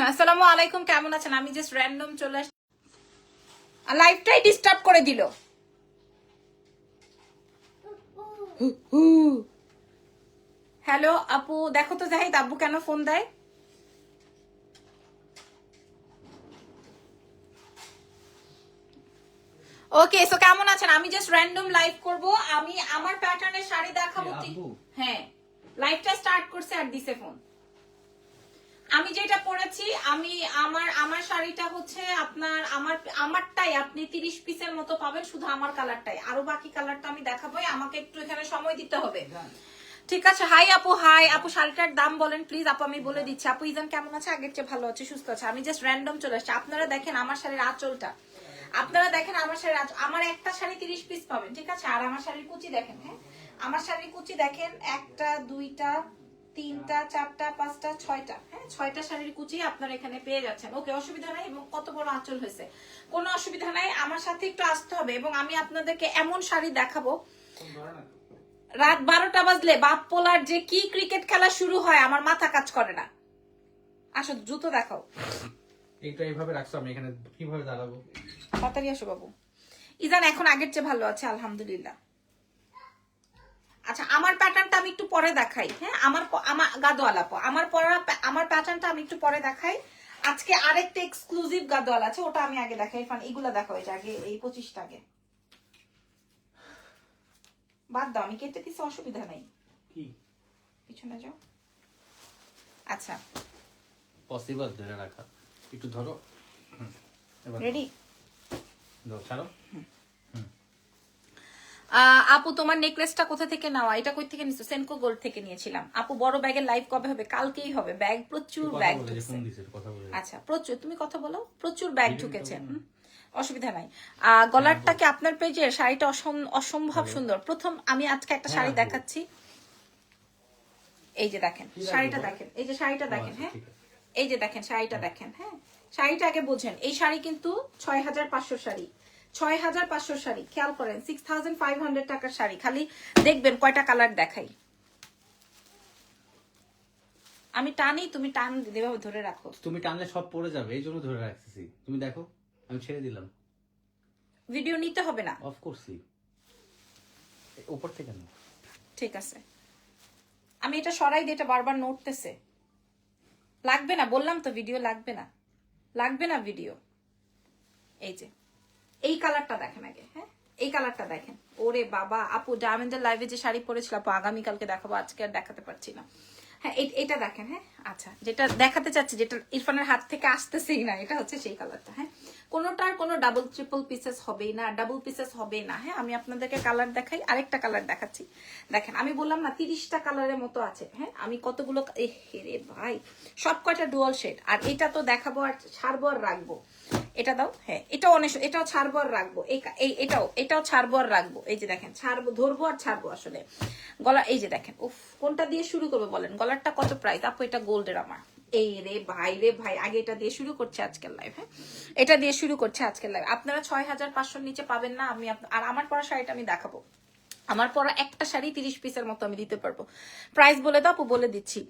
আসসালামু আলাইকুম, কেমন আছেন? আমি জাস্ট র্যান্ডম চলে আসছি, লাইভটাই ডিস্টার্ব করে দিল। হ্যালো আপু, দেখো তো জাহিদ আব্বু কেন ফোন দেয়। ওকে, সো কেমন আছেন? আমি জাস্ট র্যান্ডম লাইভ করব। আমি আমার প্যাটার্নের শাড়ি দেখাবো। হ্যাঁ, লাইভটা স্টার্ট করছে আর দিছে ফোন। আমি যেটা পরেছি, আমি আমার শাড়িটা হচ্ছে আপনার আমারটাই আপনি 30 পিসের মতো পাবেন, শুধু আমার কালারটাই। আরো বাকি কালারটা আমি দেখাবোই, আমাকে একটু এখানে সময় দিতে হবে। ঠিক আছে। হাই আপু, হাই আপু, শাড়িটার দাম বলেন প্লিজ। আপু আমি বলে দিচ্ছি। আপু ইজান কেমন আছে? আগের চেয়ে ভালো আছে, সুস্থ আছে। আমি জাস্ট র্যান্ডম চলে আসছি। আপনারা দেখেন আমার শাড়ির আঁচলটা, আপনারা দেখেন আমার শাড়ির আঁচল। আমার একটা শাড়ি 30 পিস পাবেন, ঠিক আছে? আর আমার শাড়ির কুচি দেখেন। হ্যাঁ, আমার শাড়ির কুচি দেখেন, একটা দুইটা তিনটা চারটা পাঁচটা ছয়টা, হ্যাঁ 6টা শাড়ির কুচি আপনারা এখানে পেয়ে যাচ্ছেন। ওকে, অসুবিধা নাই। এবং কত বড় আঁচল হয়েছে, কোনো অসুবিধা নাই। আমার সাথে একটু আসতে হবে এবং আমি আপনাদেরকে এমন শাড়ি দেখাবো, রাত 12টা বাজলে বাপ পোলার যে কি ক্রিকেট খেলা শুরু হয় আমার মাথা কাজ করে না। আসো, জুতো দেখাও। এইটা এইভাবে রাখছো, আমি এখানে কিভাবে দাঁড়াবো? তাড়াতাড়ি আসো বাবু। ইজান এখন আগের চেয়ে ভালো আছে আলহামদুলিল্লাহ। আচ্ছা, আমার প্যাটার্নটা আমি একটু পরে দেখাই। হ্যাঁ, আমার গাদোয়ালা আমার প্যাটার্নটা আমি একটু পরে দেখাই। আজকে আরেকটা এক্সক্লুসিভ গাদোয়াল আছে, ওটা আমি আগে দেখাই। ফান এগুলো দেখাও, এটা আগে, এই 25টা আগে বাদ দাও, আমি কেটে দিছি, অসুবিধা নাই। কি পিছনে যাও। আচ্ছা, পসিবল ধরে রাখা, একটু ধরো। রেডি? ধরো, ছাড়ো। আপু তোমার নেকলেসটা কোথা থেকে নেওয়া? এটা কই থেকে নিছো? সেনকো গোল্ড থেকে নিয়েছিলাম। আপু বড় ব্যাগের লাইভ কবে হবে? কালকেই হবে। ব্যাগ প্রচুর ব্যাগ ঢুকছে। আচ্ছা, প্রচুর, তুমি কথা বলো। প্রচুর ব্যাগ ঢুকেছে, অসুবিধা নাই। গলারটা কি আপনার পেজে? শাড়িটা অসম্ভব সুন্দর। প্রথম আমি আজকে একটা শাড়ি দেখাচ্ছি, এই যে দেখেন শাড়িটা দেখেন, এই যে শাড়িটা দেখেন। হ্যাঁ, এই যে দেখেন শাড়িটা দেখেন। হ্যাঁ, শাড়িটা আগে বোঝেন। এই শাড়ি কিন্তু 6500 শাড়ি, 6500 শাড়ি। খেয়াল করেন, 6500 টাকার শাড়ি। খালি দেখবেন কয়টা কালার দেখাই। আমি টানি, তুমি টান এভাবে ধরে রাখো। তুমি টানলে সব পড়ে যাবে, এই জন্য ধরে রাখতেছি। তুমি দেখো, আমি ছেড়ে দিলাম। ভিডিও নিতে হবে না? অফ করছি, উপর থেকে না। ঠিক আছে, আমি এটা সরাই দিয়ে, এটা বারবার নড়তেছে। লাগবে না, বললাম তো ভিডিও লাগবে না, লাগবে না ভিডিও। এই যে এই কালারটা দেখেন আগে। হ্যাঁ, এই কালারটা দেখেন। ওরে বাবা, আপু ডায়মন্ডের লাইভে যে শাড়ি পরেছিল আপু, আগামীকালকে দেখাবো, আজকে আর দেখাতে পারছি না। হ্যাঁ, এটা দেখেন। হ্যাঁ, আচ্ছা, যেটা দেখাতে চাচ্ছি, যেটা ইরফানের হাত থেকে আসতেছেই না, এটা হচ্ছে সেই কালারটা। হ্যাঁ, কোনোটার কোনো ডাবল ট্রিপল পিসেস হবে না, ডাবল পিসেস হবে না। হ্যাঁ, আমি আপনাদেরকে কালার দেখাই, আরেকটা কালার দেখাচ্ছি। দেখেন, আমি বললাম না 30টা কালারের মতো আছে। হ্যাঁ, আমি কতগুলো, রে ভাই, সব কয়টা ডুয়াল শেড। আর এটা তো দেখাবো আর ছাড়বো আর রাখবো। এটা দাও। হ্যাঁ, এটাও অনেক, এটাও ছাড়বো আর রাখবো। এটাও ছাড়বো আর রাখবো। এই যে দেখেন, ছাড়বো, ধরবো আর ছাড়বো আসলে। গলা, এই যে দেখেন। উফ, কোনটা দিয়ে শুরু করবো বলেন? গলারটা কত প্রাইস আপু? এটা গোল্ডের আমার। এই রে ভাই, আগে এটা দিয়ে শুরু করছে আজকের লাইভ। হ্যাঁ, এটা দিয়ে শুরু করছে আজকের লাইভ। আপনারা 6500 নিচে পাবেন না। আমি আর আমার পরা শাড়িটা আমি দেখাবো। আমার পরা একটা শাড়ি 30 পিসের মতো আমি দিতে পারবো। প্রাইস বলে দাও আপু? বলে দিচ্ছি।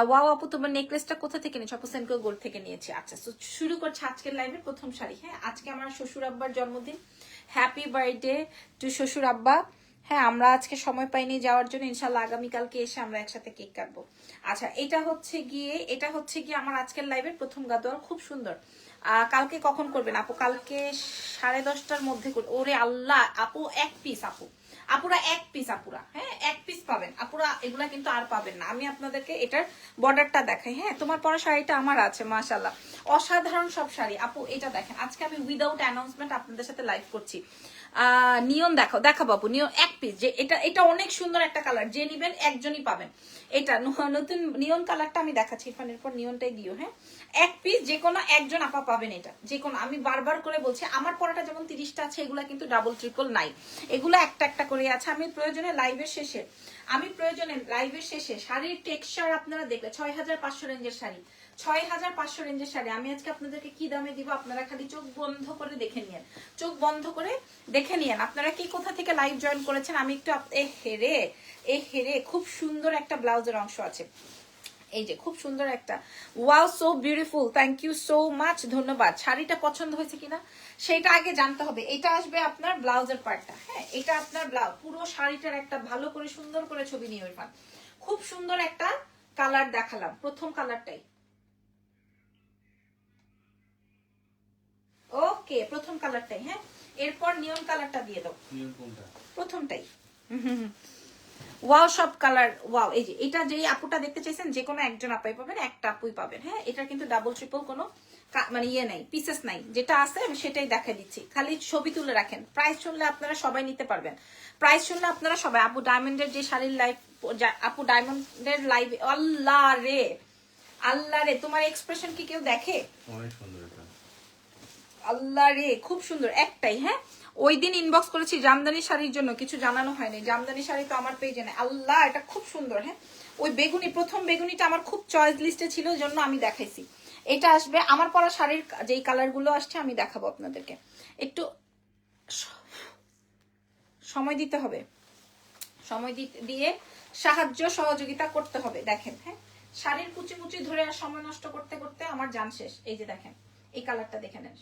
ওয়াও আপু, তোমার নেকলেসটা কোথা থেকে নিয়েছো? আপু সেনকো গোল্ড থেকে নিয়েছি। আচ্ছা, শুরু করছে আজকের লাইভের প্রথম শাড়ি। হ্যাঁ, আজকে আমার শ্বশুর আব্বার জন্মদিন। হ্যাপি বার্থডে টু শ্বশুর আব্বা। হ্যাঁ, আমরা আজকে সময় পাইনি যাওয়ার জন্য, ইনশাল্লাহ আগামীকালকে এসে আমরা একসাথে কেক কাটবো। আচ্ছা, এটা হচ্ছে গিয়ে আমার আজকের লাইভের প্রথম গাদোয়াল, খুব সুন্দর। কালকে কখন করবেন আপু? কালকে 10:30টার মধ্যে করবেন। ওরে আল্লাহ আপু, এক পিস আপু, আপুরা এক পিস, আপুরা হ্যাঁ এক পিস পাবেন আপুরা, এগুলা কিন্তু আর পাবেন না। আমি আপনাদেরকে এটার বর্ডারটা দেখাই। হ্যাঁ, তোমার পরা শাড়িটা আমার আছে, মাশাআল্লাহ, অসাধারণ সব শাড়ি। আপু এটা দেখেন, আজকে আমি উইদাউট অ্যানাউন্সমেন্ট আপনাদের সাথে লাইভ করছি। নিয়ন দেখাবো আপু, নিয়ন এক পিস। যে এটা অনেক সুন্দর একটা কালার, যে নিবেন একজনই পাবেন। এটা নতুন নিয়ন কালারটা আমি দেখাচ্ছি। ইরফানের পর নিয়নটাই দিও। হ্যাঁ, এক পিস, যে কোনো একজন আপা পাবেন এটা, যে কোনো। আমি বারবার করে বলছি, আমার পরাটা যেমন 30টা আছে, এগুলা কিন্তু ডাবল ট্রিপল নাই, এগুলো একটা একটা করে আছে। আমি প্রয়োজনে লাইভের শেষে শাড়ির টেক্সচার আপনারা দেখলে 6500 রেঞ্জের শাড়ি, 6500 রেঞ্জের শাড়ি আমি আজকে আপনাদেরকে কি দামে দিব, আপনারা খালি চোখ বন্ধ করে দেখে নিয়েন, চোখ বন্ধ করে দেখে নিয়েন। আপনারা কি কোথা থেকে লাইভ জয়েন করেছেন? আমি একটু হেরে খুব সুন্দর একটা ব্লাউজের অংশ আছে, এই যে খুব সুন্দর একটা, wow so beautiful, thank you so much, ধন্যবাদ। শাড়িটা পছন্দ হয়েছে কিনা সেটা আগে জানতে হবে। এটা আসবে আপনার ব্লাউজের পার্টটা, হ্যাঁ এটা আপনার ব্লাউজ, পুরো শাড়িটার একটা ভালো করে সুন্দর করে ছবি নিয়ে ইরফান। খুব সুন্দর একটা কালার দেখালাম, প্রথম কালারটাই, ওকে প্রথম কালারটাই, হ্যাঁ এরপর নিয়ন কালারটা দিয়ে দাও, প্রথমটাই। ওয়াও সব কালার ওয়াও। এই যে এটা যে আপুটা দেখতে চাইছেন যে কোনো একজন আপাই পাবেন, একটা আপুই পাবেন, হ্যাঁ এটা কিন্তু ডাবল ট্রিপল কোনো মানে ইয়ে নাই, পিসেস নাই, যেটা আছে আমি সেটাই দেখাই দিচ্ছি, খালি ছবি তুলে রাখেন। প্রাইস শুনলে আপনারা সবাই নিতে পারবেন, প্রাইস শুনলে আপনারা সবাই। আপু ডায়মন্ডের যে শাড়ির লাইভ, আপু ডায়মন্ডের লাইভ, আল্লাহ রে আল্লাহ রে, তোমার এক্সপ্রেশন কি কেউ দেখে? অনেক সুন্দর এটা, আল্লাহ রে খুব সুন্দর একটাই। হ্যাঁ ওই দিন ইনবক্স করেছি জামদানি শাড়ির জন্য, কিছু জানানো হয়নি, জামদানি শাড়ি তো আমার পেজে নেই। আল্লাহ এটা খুব সুন্দর, হ্যাঁ ওই বেগুনি, প্রথম বেগুনিটা আমার খুব চয়েস লিস্টে ছিল, জন্য আমি দেখাইছি। এটা আসবে আমার পরা শাড়ির যেই কালার গুলো আসছে আমি দেখাবো আপনাদেরকে, একটু সময় দিতে হবে, সময় দিয়ে সাহায্য সহযোগিতা করতে হবে। দেখেন হ্যাঁ শাড়ির কুচি কুচি ধরে আর সময় নষ্ট করতে করতে আমার জান শেষ। এই যে দেখেন এই কালারটা দেখে নেন,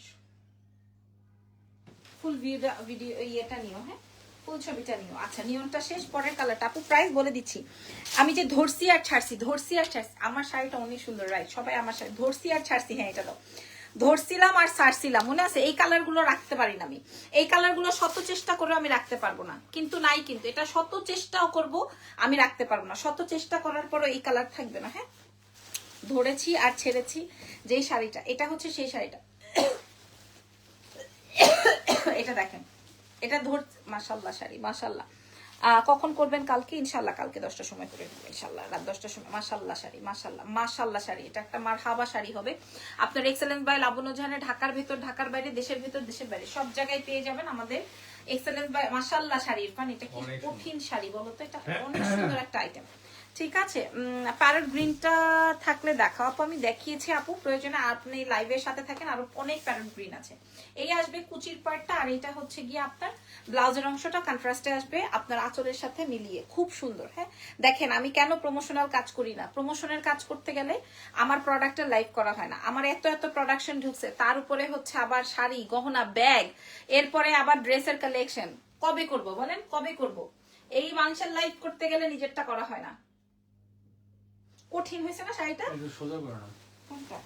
ফুল ভিডিও ইয়েটা নিও, হ্যাঁ ফুল ছবিটা নিও। আচ্ছা নিয়নটা শেষ, পরের কালারটা আপু প্রাইস বলে দিচ্ছি। আমি যে ধরছি আর ছাড়ছি, ধরছি আর ছাড়ছি, আমার শাড়িটা অনেক সুন্দর, রাইট সবাই আমার শাড়ি ধরছি আর ছাড়ছি, হ্যাঁ এটা দাও, ধরছিলাম আর ছাড়ছিলাম, মনে আছে? এই কালার গুলো রাখতে পারি না আমি, এই কালার গুলো শত চেষ্টা করে আমি রাখতে পারবো না, কিন্তু নাই, কিন্তু এটা শত চেষ্টাও করব আমি রাখতে পারবো না, শত চেষ্টা করার পরও এই কালার থাকবে না। হ্যাঁ ধরেছি আর ছেড়েছি যেই শাড়িটা, এটা হচ্ছে সেই শাড়িটা। এটা দেখেন, এটা ধর মাশাল্লাহ শাড়ি, মাশাল্লাহ। কখন করবেন? কালকে ইনশাল্লাহ, কালকে 10টার সময় করে দেবো ইনশাল্লাহ, রাত 10টার সময়। মাশাল্লাহ শাড়ি, মাশাল্লাহ মাশাল্লাহ শাড়ি, এটা একটা মারহাবা শাড়ি হবে আপনার। এক্সেলেন্স বাই লাবণ্য জাহানের ঢাকার ভেতর, ঢাকার বাইরে, দেশের ভেতর, দেশের বাইরে সব জায়গায় পেয়ে যাবেন আমাদের এক্সেলেন্স বাই। মাশাল্লাহ শাড়ি ইরফান, এটা কি কঠিন শাড়ি বলতো, এটা অনেক সুন্দর একটা আইটেম। ঠিক আছে প্যারট গ্রিনটা থাকলে দেখাও আপু, আমি দেখিয়েছি আপু, প্রয়োজনে আপনি লাইভের সাথে থাকেন, আরো অনেক প্যারট গ্রিন আছে। এই আসবে কুচির পার্টটা, আর এটা হচ্ছে গিয়ে আপনার ব্লাউজের অংশটা কন্ট্রাস্টে আসবে আপনার আঁচলের সাথে মিলিয়ে, খুব সুন্দর। হ্যাঁ দেখেন আমি কেন প্রমোশনাল কাজ করি না, প্রমোশনের কাজ করতে গেলে আমার প্রোডাক্টের লাইভ করা হয় না, আমার এত এত প্রোডাকশন ঢুকছে, তার উপরে হচ্ছে আবার শাড়ি গহনা ব্যাগ, এরপরে আবার ড্রেসের কালেকশন, কবে করব বলেন, কবে করব? এই মানুষের লাইভ করতে গেলে নিজেরটা করা হয় না। কঠিন হয়েছে না শাড়িটা? একটু সোজা করো না। কোনটা?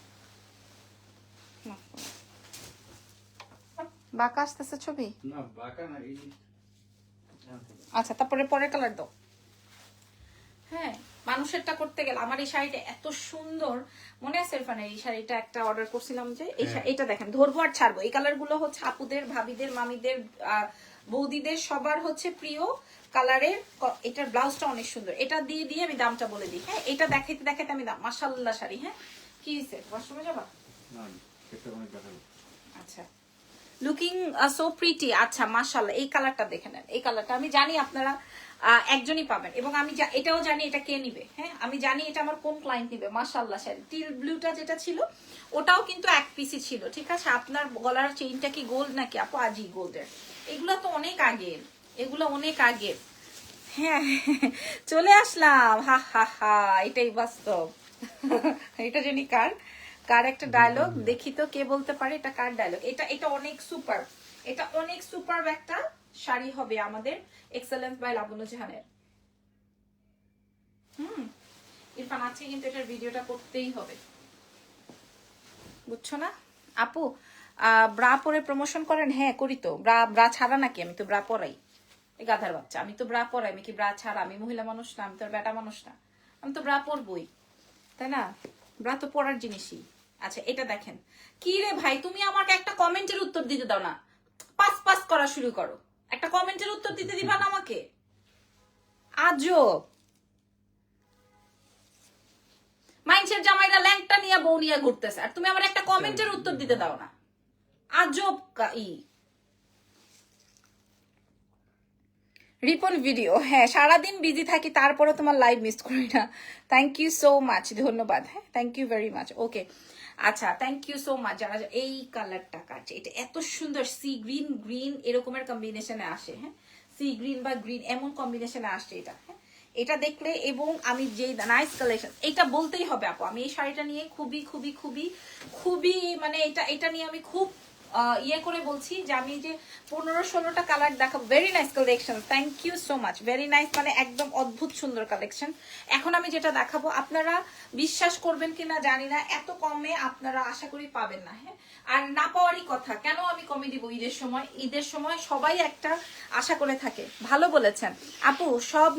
বাঁকা আসতেছে ছবি? না বাঁকা না, এই আচ্ছা তারপরে পরের কালার দাও। হ্যাঁ মানুষেরটা করতে গেলে আমার এই শাড়িটা এত সুন্দর, মনে আছে ইরফানের এই শাড়িটা একটা অর্ডার করছিলাম যে এই এটা দেখেন, ধরবো আর ছাড়বো। এই কালার গুলো হচ্ছে আপুদের, ভাবিদের, মামিদের, বৌদিদের সবার হচ্ছে প্রিয় কালারের। এটার ব্লাউজটা অনেক সুন্দর, এটা দিয়ে দিয়ে আমি দামটা বলে দিই। হ্যাঁ এটা দেখাইতে দেখাইতে আমি দাম, মাশাআল্লাহ শাড়ি। হ্যাঁ কি হয়েছে, ওয়াশরুমে যাবা? আচ্ছা লুকিং সো প্রিটি। আচ্ছা মাশাআল্লাহ এই কালারটা দেখে নেন, এই কালারটা আমি জানি আপনারা একজনই পাবেন, এবং আমি এটাও জানি এটা কে নিবে। হ্যাঁ আমি জানি এটা আমার কোন ক্লায়েন্ট নিবে। মাশাআল্লাহ শাড়ি, টিল ব্লুটা যেটা ছিল ওটাও কিন্তু এক পিসি ছিল। ঠিক আছে আপনার গলার চেইনটা কি গোল্ড নাকি আপু? আজি গোল্ডের, এগুলো তো অনেক আগের, এগুলো অনেক আগের। হ্যাঁ চলে আসলাম, হা হা হা এটাই বাস্তব। এটা জানি কার কার একটা ডায়লগ, দেখি তো কে বলতে পারে এটা কার ডায়লগ। এটা এটা অনেক সুপার, এটা অনেক সুপার একটা শাড়ি হবে আমাদের এক্সেলেন্স বাই লাবণ্য জাহানের। ইরফান আছে কিন্তু এটার ভিডিওটা করতেই হবে, বুঝছো না আপু? ব্রা পরে প্রমোশন করেন? হ্যাঁ করি তো। ব্রা ছাড়া নাকি? আমি তো ব্রা পরাই, এই গাধার বাচ্চা, আমি তো ব্রা পরাই। আমি কি ব্রা ছাড়া? আমি মহিলা মানুষ না, আমি তো বেটা মানুষ না, আমি তো ব্রা পরবই, তাই না? ব্রা তো পরার জিনিসই। আচ্ছা এটা দেখেন, কি রে ভাই তুমি আমাকে একটা কমেন্টের উত্তর দিতে দাও না, পাস পাস করা শুরু করো, একটা কমেন্টের উত্তর দিতে দিবা না আমাকে? আজব মাইন্ডসেট, জামাইরা ল্যাংটা নিয়ে বউ নিয়ে ঘুরতেছে, আর তুমি আমার একটা কমেন্টের উত্তর দিতে দাও না, আজব রিপন ভিডিও। হ্যাঁ সারাদিন বিজি থাকি, তারপরে তোমার লাইভ মিস করি না। থ্যাংক ইউ সো মাচ, ধন্যবাদ। হ্যাঁ থ্যাংক ইউ ভেরি মাচ। ওকে আচ্ছা থ্যাংক ইউ সো মাচ। যারা এই কালারটা কাটছে, এটা এত সুন্দর, সি গ্রিন গ্রিন এরকমের কম্বিনেশনে আসে। হ্যাঁ সি গ্রিন বা গ্রিন এমন কম্বিনেশনে আসছে এটা। হ্যাঁ এটা দেখলে, এবং আমি যে নাইস কালেকশন, এটা বলতেই হবে আপু, আমি এই শাড়িটা নিয়ে খুবই খুবই খুবই খুবই মানে এটা নিয়ে আমি খুব ইয়ে করে বলছি যে আমি যে 15-16টা কালার দেখাবো। Very nice collection, thank you so much, very nice, মানে একদম অদ্ভুত সুন্দর কালেকশন। এখন আমি যেটা দেখাবো আপনারা বিশ্বাস করবেন কিনা জানি না, এত কমে আপনারা আশা করি পাবেন না। হ্যাঁ, আর না পাওয়ারই কথা, কেন আমি কমে দিব ঈদের সময়? ঈদের সময় সবাই একটা আশা করে থাকে। ভালো বলেছেন আপু, সব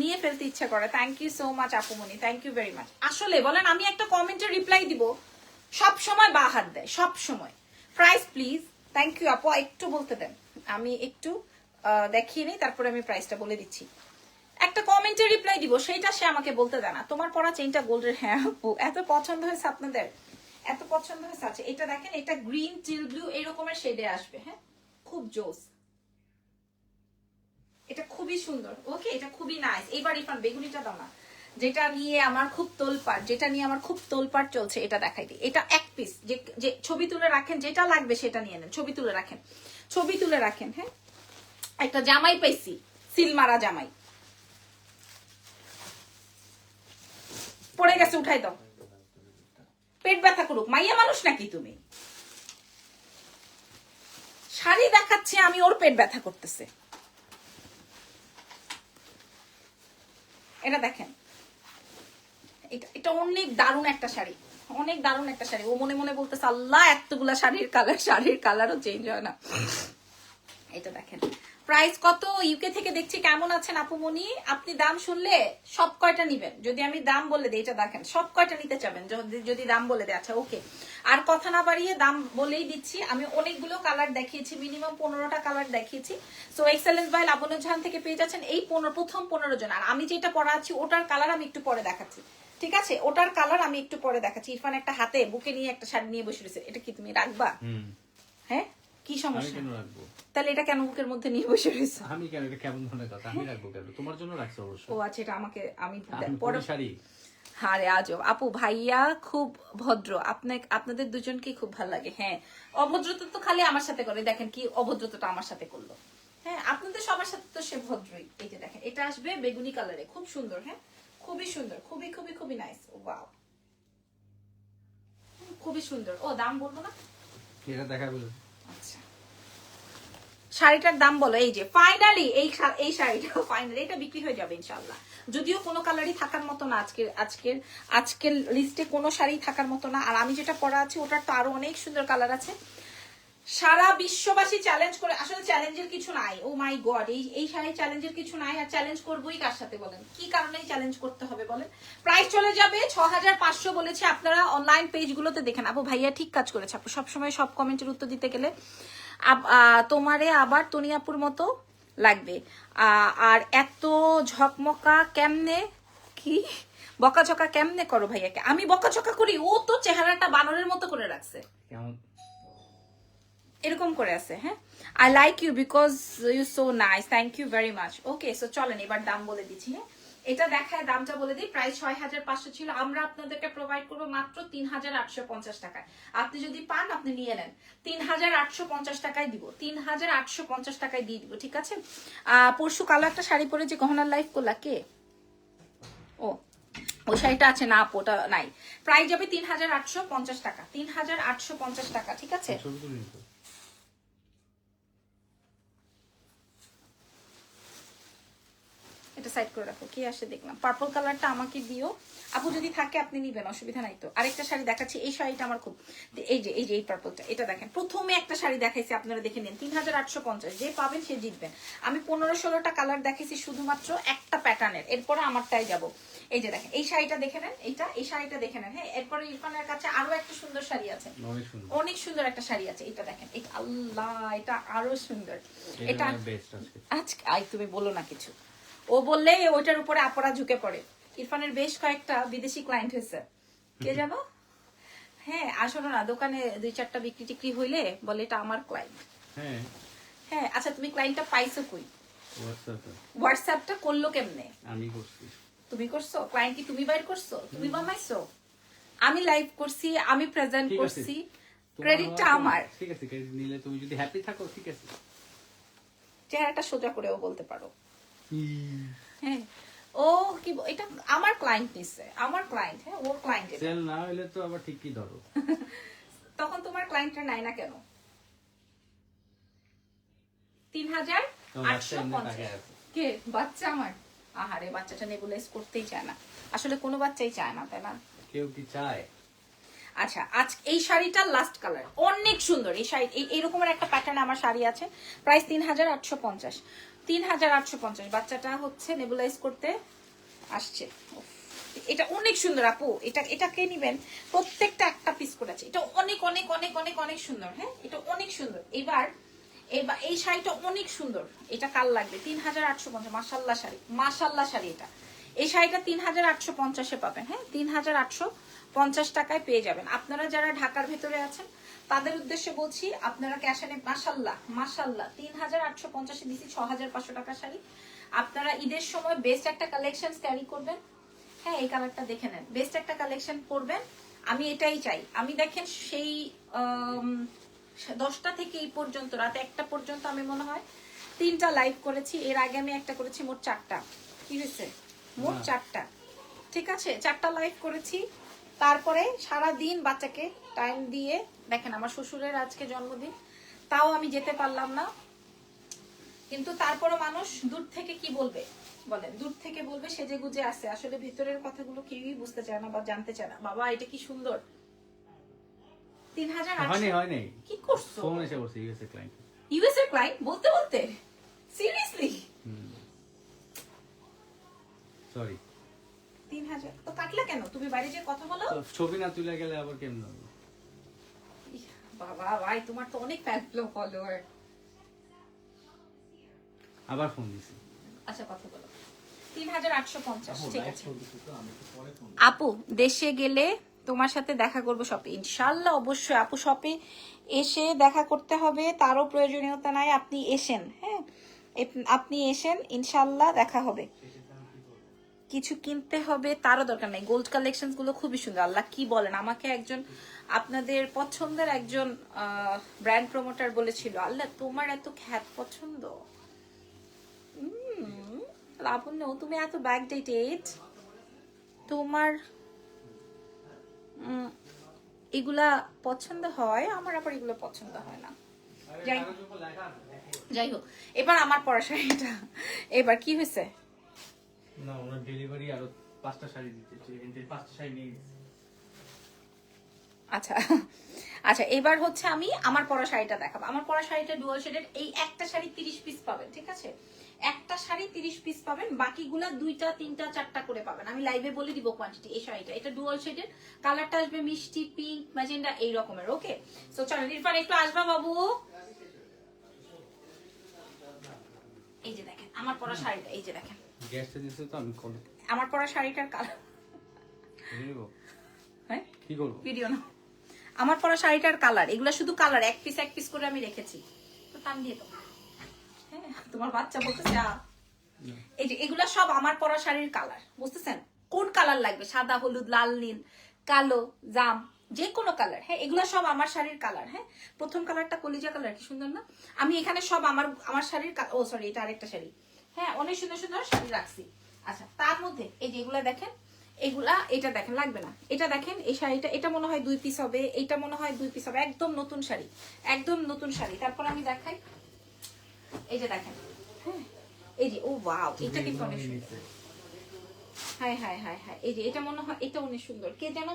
নিয়ে ফেলতে ইচ্ছা করে। থ্যাংক ইউ সো মাচ আপুমনি, থ্যাংক ইউ ভেরি মাচ। আসলে বলেন, আমি একটা কমেন্টে রিপ্লাই দিব, সব সময় বা হাত দেয়, সব সময়। প্রাইস প্লিজ, থ্যাংক ইউ আপু, একটু বলতে দেন, আমি একটু দেখিয়ে নিই, তারপরে আমি প্রাইসটা বলে দিচ্ছি। একটা কমেন্টে রিপ্লাই দিব, সেইটা সে আমাকে বলতে দেয় না। তোমার পরা চেইনটা গোল্ডের, হ্যাঁ আপু, এত পছন্দ হয়েছে আপনাদের, এত পছন্দ হয়েছে। আচ্ছা এটা দেখেন, এটা গ্রিন টিল ব্লু এরকমের শেডে আসবে। হ্যাঁ, খুব জোস, এটা খুবই সুন্দর। ওকে, এটা খুবই নাইস। এইবার ইরফান বেগুনিটা দাও না, যেটা নিয়ে আমার খুব তোলপাড়, যেটা নিয়ে আমার খুব তোলপাড় চলছে, এটা দেখাই দিই। এটা এক পিস, যে ছবি তুলে রাখেন, যেটা লাগবে সেটা নিয়ে নেন, ছবি তুলে রাখেন, ছবি তুলে রাখেন। হ্যাঁ, একটা জামাই পাইছি, সিলমারা জামাই পড়ে গেছে, উঠাই দাও। পেট ব্যথা করুক, মাইয়া মানুষ নাকি তুমি? শাড়ি দেখাচ্ছে আমি, ওর পেট ব্যথা করতেছে। এটা দেখেন, এটা অনেক দারুণ একটা শাড়ি, অনেক দারুণ একটা শাড়ি। ও মনে মনে বলতেছে আল্লাহ এতগুলা শাড়ির কালারও চেঞ্জ হয় না। এটা দেখেন, প্রাইস কত? ইউকে থেকে দেখছি, কেমন আছেন আপুমনি? আপনি দাম শুনলে সব কয়টা নিবেন? যদি আমি দাম বলে দিই, এটা দেখেন, সব কয়টা নিতে চাবেন যদি দাম বলে দেয়? আচ্ছা ওকে, আর কথা না বাড়িয়ে দাম বলেই দিচ্ছি। আমি অনেকগুলো কালার দেখিয়েছি, মিনিমাম 15টা কালার দেখিয়েছি। সো এক্সেলেন্স বাই লাবণ্য জাহান থেকে পেয়ে যাচ্ছেন এই প্রথম 15 জন। আর আমি যেটা পরা আছি ওটার কালার আমি একটু পরে দেখাচ্ছি, ঠিক আছে? ওটার কালার আমি একটু পরে দেখাচ্ছি। ইরফান একটা হাতে বুকে নিয়ে একটা শাড়ি নিয়ে বসে রয়েছে, এটা কি তুমি রাখবা? হ্যাঁ, কি সমস্যা? কেন রাখবো? তাহলে এটা কেন বুকের মধ্যে নিয়ে বসে রয়েছে? আমি কেন, এটা কেমন ধরনের কথা? আমি রাখবো কেন? তোমার জন্য রাখছি অবশ্যই। ও আচ্ছা, এটা আমাকে আমি পরে শাড়ি। আরে আজব আপু, ভাইয়া খুব ভদ্র, আপনাদের দুজনকে খুব ভালো লাগে। হ্যাঁ, অভদ্রতা তো খালি আমার সাথে করে, দেখেন কি অভদ্রতাটা আমার সাথে করলো। হ্যাঁ, আপনাদের সবার সাথে তো সে ভদ্রই। এই যে দেখেন, এটা আসবে বেগুনি কালারে, খুব সুন্দর। হ্যাঁ, খুবই সুন্দর, খুবই খুবই খুবই নাইস। ওয়াও, খুবই সুন্দর। ও দাম বলবো না? এটা দেখা বলো। আচ্ছা, শাড়িটার দাম বলো। এই যে ফাইনালি এই শাড়িটা ফাইনালি এটা বিক্রি হয়ে যাবে ইনশাআল্লাহ। যদিও কোনো কালারই থাকার মতো না, আজকের লিস্টে কোনো শাড়ি থাকার মতো না। আর আমি যেটা পরা আছে ওটার তো আরো অনেক সুন্দর কালার আছে। সারা বিশ্ববাসী চ্যালেঞ্জ করে, আসলে চ্যালেঞ্জের কিছু নাই। ও মাই গড, এই শাড়ি চ্যালেঞ্জের কিছু নাই। আর চ্যালেঞ্জ করবোই কার সাথে বলেন? কি কারণে চ্যালেঞ্জ করতে হবে বলেন? প্রাইস চলে যাবে 6500 বলেছে। আপনারা অনলাইন পেজগুলোতে দেখেন। আপু ভাইয়া ঠিক কাজ করেছে আপু, সবসময় সব কমেন্টের উত্তর দিতে গেলে তোমারে আবার তনিয়াপুর মতো লাগবে। আর এত ঝকমকা কেমনে, কি বকাঝকা কেমনে করো ভাইয়াকে? আমি বকাঝকা করি? ও তো চেহারাটা বানরের মতো করে রাখছে, কেমন এরকম করে আছে। হ্যাঁ, I like you because you so nice, thank you very much. Okay, so চলেন এবার দাম বলে দিচ্ছি। হ্যাঁ, এটা দেখায় দামটা বলে দিই। প্রাইস 6500 ছিল, আমরা আপনাদেরকে প্রোভাইড করবো মাত্র 3850 টাকায়। আপনি যদি পান আপনি নিয়ে নেন, 3850 টাকায় দিব, 3850 টাকায় দিয়ে দিব, ঠিক আছে? পরশু কালো একটা শাড়ি পরে যে গহনার লাইফ করলা কে? ও, ওই শাড়িটা আছে না আপু, ওটা নাই। প্রাইস যাবে 3850 টাকা, 3850 টাকা, ঠিক আছে? ছবি তুলে নিতে? এটা সাইড করে রাখো, কি আসে দেখলাম। পার্পল কালারটা আমাকে দিও আপু, যদি থাকে আপনি নিবেন, অসুবিধা নাই তো। আরেকটা শাড়ি দেখাচ্ছি, এই শাড়িটা আমার খুব, এই পার্পলটা, এটা দেখেন। প্রথমে একটা শাড়ি দেখাইছি, আপনারা দেখে নিন, 3850, যে পাবেন সে জিতবেন। আমি 15-16টা কালার দেখাইছি শুধুমাত্র একটা প্যাটার্নের, এরপরে আমারটাই যাব। এই যে দেখেন, এই শাড়িটা দেখে নেন, এই শাড়িটা দেখে নেন। হ্যাঁ, এরপরে ইরফানের কাছে আরো একটা সুন্দর শাড়ি আছে, অনেক সুন্দর একটা শাড়ি আছে। এটা দেখেন, এটা আল্লাহ, এটা আরো সুন্দর। এটা আজকে তুমি বলো না কিছু, ও বললে ওইটার উপরে আপরা ঝুঁকে পড়ে। ইরফানের বেশ কয়েকটা বিদেশি ক্লায়েন্ট হয়েছে, কে জানো? হ্যাঁ, আসলে না, দোকানে 2-4টা বিক্রি টিক্রি হইলে বলে এটা আমার ক্লায়েন্ট। হ্যাঁ, আচ্ছা তুমি ক্লায়েন্টটা পাইছো কই? হোয়াটসঅ্যাপটা করলো কেমনে? আমি করছি। তুমি করছো? ক্লায়েন্ট কি তুমি বাইর করছো? তুমি বানাইছো? আমি লাইভ করছি, আমি প্রেজেন্ট করছি, ক্রেডিটটা আমার। ঠিক আছে, ক্রেডিট নিলে তুমি যদি হ্যাপি থাকো ঠিক আছে। চেহারাটা সোজা করেও বলতে পারো। হ্যাঁ, ও কি এটা আমার ক্লায়েন্ট নিছে, আমার ক্লায়েন্ট, হ্যাঁ ওর ক্লায়েন্ট। সেল না হইলে তো আবার ঠিকই ধরো। তখন তোমার ক্লায়েন্টরা নাই না কেন? তো বাচ্চা এমনি তাকে ৩,৮৫০। আছে। কে বাচ্চা আমার? আহারে বাচ্চাটা নেবুলাইজ করতেই চায় না, আসলে কোনো বাচ্চাই চায় না, তাই না? কেউ কি চায়? আচ্ছা, আজ এই শাড়িটার লাস্ট কালার অনেক সুন্দর। এই শাড়ি এইরকমের একটা প্যাটার্ন আমার শাড়ি আছে, প্রাইস ৩,৮৫০। ৩,৮৫০। বাচ্চাটা হচ্ছে নেবুলাইজ করতে আসছে। উফ, এটা অনেক সুন্দর আপু, এটা কে নিবেন? প্রত্যেকটা একটা পিস করে আছে, এটা অনেক অনেক অনেক অনেক অনেক সুন্দর। হ্যাঁ এটা অনেক সুন্দর। এবার এই শাড়িটা অনেক সুন্দর, এটা কাল লাগবে ৩,৮৫০। মাশাল্লাহ শাড়ি, মাশাল্লাহ শাড়ি। এটা এই শাড়িটা ৩,৮৫০-এ পাবেন। হ্যাঁ ৩,৮৫০ টাকায় পেয়ে যাবেন। আপনারা যারা ঢাকার ভেতরে আছেন তাদের উদ্দেশ্যে বলছি, আপনারা ক্যাশ অনে মাশাল্লাহ মাশাল্লাহ ৩,৮৫০-এ দিচ্ছি ৬,৫০০ টাকার শাড়ি। আপনারা ঈদের সময় বেস্ট একটা কালেকশন ক্যারি করবেন। হ্যাঁ এই কালারটা দেখে নেন, বেস্ট একটা কালেকশন করবেন। আমি এটাই চাই। আমি দেখেন সেই 10টা থেকে এই পর্যন্ত রাত 1টা পর্যন্ত আমি মনে হয় 3টা লাইভ করেছি। এর আগে আমি একটা করেছি, মোট 4টা। কি হয়েছে? মোট 4টা, ঠিক আছে 4টা লাইভ করেছি। তারপরে সারা দিন বাচ্চাকে টাইম দিয়ে, দেখেন আমার শ্বশুরের আজকে জন্মদিন, তাও আমি যেতে পারলাম না। কিন্তু তারপরও মানুষ দূর থেকে কি বলবে বলেন, দূর থেকে বলবে সেজে গুজে আসে, আসলে ভিতরের কথাগুলো কেউই বুঝতে চায় না বা জানতে চায় না। বাবা এটা কি সুন্দর। ৩,৮০০ হয়নি। কি করছো? ফোন এসে করছে ইউএসএ ক্লায়েন্ট। ইউএস এর ক্লায়েন্ট বলতে বলতে সিরিয়াসলি সরি। ৩,০০০ তো কাটলা কেন? তুমি বাইরে যে কথা বলো। ছবি না তুলে গেলে আবার কেমন হবে? ইহ, বাবা ভাই তোমার তো অনেক ফলোয়ার। আবার ফোন দিছি। আচ্ছা কথা বলো। ৩,৮৫০, ঠিক আছে আপু। দেশে গেলে তোমার সাথে দেখা করবো শপে, ইনশাল্লাহ অবশ্যই আপু। শপে এসে দেখা করতে হবে তারও প্রয়োজনীয়তা নাই, আপনি এসেন। হ্যাঁ আপনি এসেন, ইনশাল্লাহ দেখা হবে। কিছু কিনতে হবে তারও দরকার নাই, গোল্ড কালেকশন গুলো খুবই সুন্দর। আল্লাহ কি বলেন, আমাকে একজন আপনাদের পছন্দের একজন ব্র্যান্ড প্রমোটার বলেছিল, আল্লাহ তোমার এত খ্যাত পছন্দ। লাবণ্য তুমি এত ব্যাকডেটেড, তোমার এগুলা পছন্দ হয়, আমার আবার এগুলো পছন্দ হয় না। যাই হোক, এবার আমার পরা শাড়িটা, এবার কি হয়েছে? না ওনার ডেলিভারি আরো 5টা শাড়ি দিতে, 5টা শাড়ি নিয়ে গেছে। আচ্ছা আচ্ছা, এবার হচ্ছে আমি আমার পরা শাড়িটা দেখাবো। আমার পরা শাড়িটা ডুয়াল শেডের। এই একটা শাড়ি 30 পিস পাবেন, ঠিক আছে? একটা শাড়ি 30 পিস পাবেন, বাকিগুলা 2টা 3টা 4টা করে পাবেন। আমি লাইভে বলে দিব কোয়ান্টিটি। এই শাড়িটা, এটা ডুয়াল শেডের, কালারটা আসবে মিষ্টি পিঙ্ক ম্যাজেন্ডা এই রকমের। ওকে সো চলো ইরফান একটু আসবা বাবু। এই যে দেখেন আমার পরা শাড়িটা, এই যে দেখেন গ্যাসটা দিছে তো আমি কল আমার পরা শাড়িটার কালার। নিব। হ্যাঁ কি করব? ভিডিও না, আমার পরা শাড়িটার কালার, এগুলা শুধু কালার, এক পিস করে আমি রেখেছি। তো টান দিয়ে দাও। হ্যাঁ তোমার বাচ্চা বলতেছে এই যে এগুলা সব আমার পরা শাড়ির কালার, বুঝতেছেন? কোন কালার লাগবে, সাদা হলুদ লাল নীল কালো জাম যে কোনো কালার। হ্যাঁ এগুলা সব আমার শাড়ির কালার। হ্যাঁ প্রথম কালারটা কলিজা কালার, কি সুন্দর না? আমি এখানে সব আমার শাড়ির, ও সরি এটা আরেকটা শাড়ি। হ্যাঁ অনেক সুন্দর সুন্দর শাড়ি রাখছি। আচ্ছা তার মধ্যে এই যে এগুলা দেখেন, এগুলা এটা দেখেন লাগবে না, এটা দেখেন এই শাড়িটা, এটা মনে হয় 2 পিস হবে, এটা মনে হয় 2 পিস হবে, একদম নতুন শাড়ি, একদম নতুন শাড়ি। তারপর আমি দেখাই, এই যে দেখেন, হ্যাঁ এই যে ও ওয়াও, এটা কিন্তু অনেক সুন্দর। হাই হাই হাই হাই, এই যে এটা মনে হয় এটা অনেক সুন্দর। কে যেন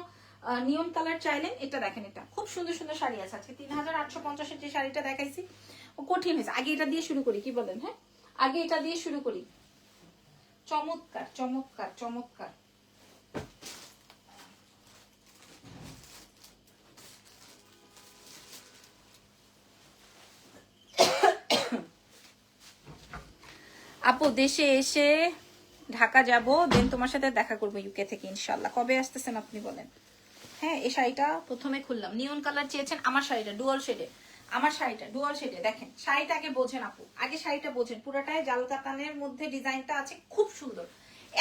নিয়ন কালার চাইলেন, এটা দেখেন, এটা খুব সুন্দর সুন্দর শাড়ি আছে। আজকে ৩,৮৫০-এর যে শাড়িটা দেখাইছি ও কঠিন হয়েছে। আগে এটা দিয়ে শুরু করি, কি বলেন? হ্যাঁ আগে এটা দিয়ে শুরু করি। চমৎকার চমৎকার চমৎকার। আপু দেশে এসে ঢাকা যাব, দেন তোমার সাথে দেখা করবো ইউকে থেকে ইনশাল্লাহ। কবে আসতেছেন আপনি বলেন? হ্যাঁ এই শাড়িটা প্রথমে খুললাম, নিয়ন কালার চেয়েছেন, আমার শাড়িটা ডুয়াল শেডে, আমার শাড়িটা ডুয়াল শেডে। দেখেন শাড়িটা আগে বোঝেন আপু, আগে শাড়িটা বোঝেন। পুরাটায় জাল কাতানের মধ্যে ডিজাইনটা আছে, খুব সুন্দর,